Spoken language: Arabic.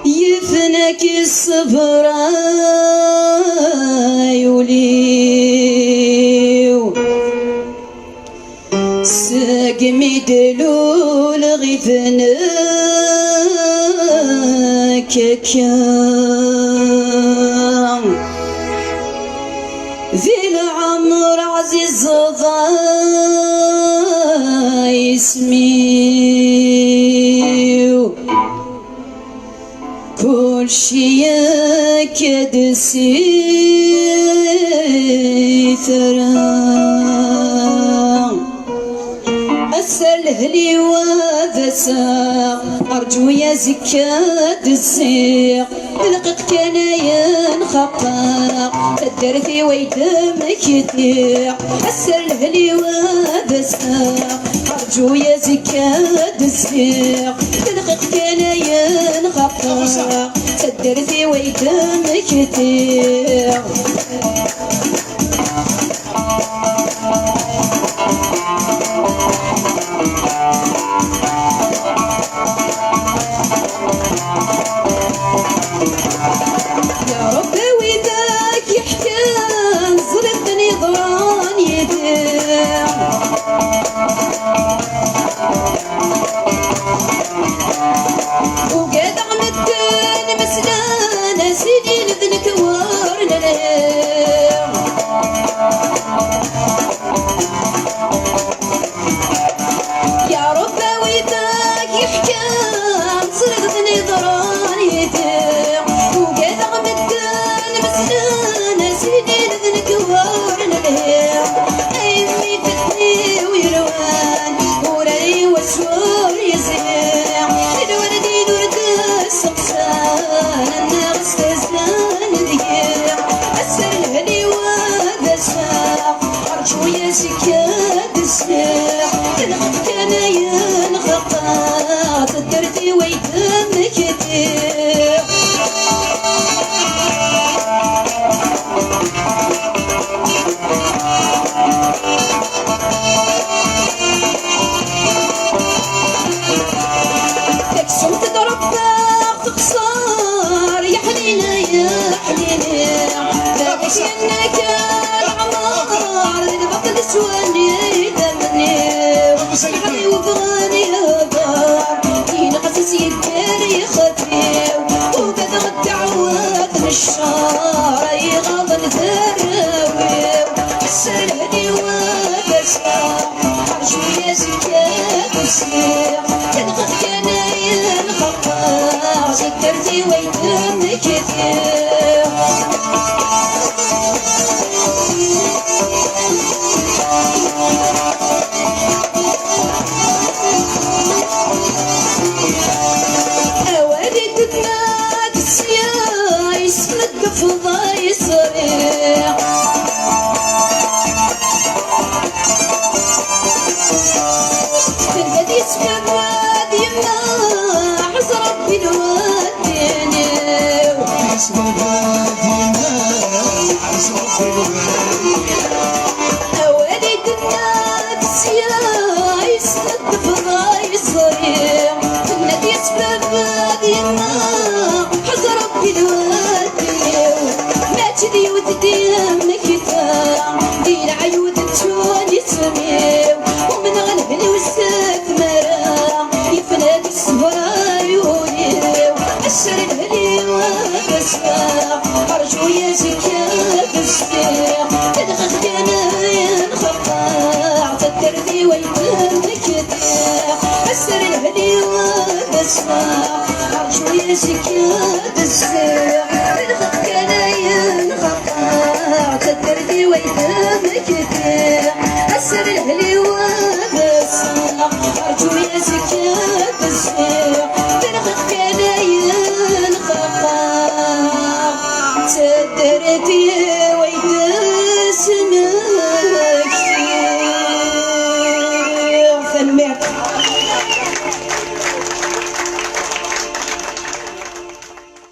يفنك الصبر يوليو ساقمي دلول غيفنك كام في العمر عزيز ضاي اسمي كل شي يكد سيثرا أسأله وذسا أرجو يا زكاد الزيق القق كان ينخطق الدرثي ويدمك يديق أسأله وذسا أرجو يا زكاد الزيق القق كان ينخطق الدرثي ويدمك يديق وقد عمدت مسلانا سيدي لذنك ورنا يا رب ويداك يحكام صرغتني ضران يديم وقد عمدت مسلانا سيدي لذنك ورنا أيمي فتني ويروان وري وسور يزيع الوردي دورد السقسان الناس تزان ذيع أسأله لي وذساق أرجو يا زكاد الساق الغد كان ينغطى تدرتي ويدمك يديع انك العمار البطل سواني دمني وحري وبغاني هبار ينقص يدير يخفيو وقد غدعوات الشار يغضن ذراويو السلهدي وبساق حرجو يا زكاد السيق تنقض كان ينخطر سكرتي ويدمك كثير فضاي صريح تلقى يسمع واد يما حس ربي نوديني يسمع واد يما حس ربي نوديني أولي دنياك السياح يسمد فضاي صريح تلقى يسمع واد يما حس ربي نوديني تدي وتدي مكتام دي العيود تشون يسميو ومن غنبني والسات مرام يفناد السهرة يوليو أشر الهلي وبساق أرجو يا زكاد السيق تدخل كان ينخطع تدرني ويدمك يديق أشر الهلي وبساق أرجو يا زكاد السيق تدخل كان تدرني ويدمك يديع أسر الهلي وبساق أرجو يا زكاد السيق تنغط كان ينخطع تدرتي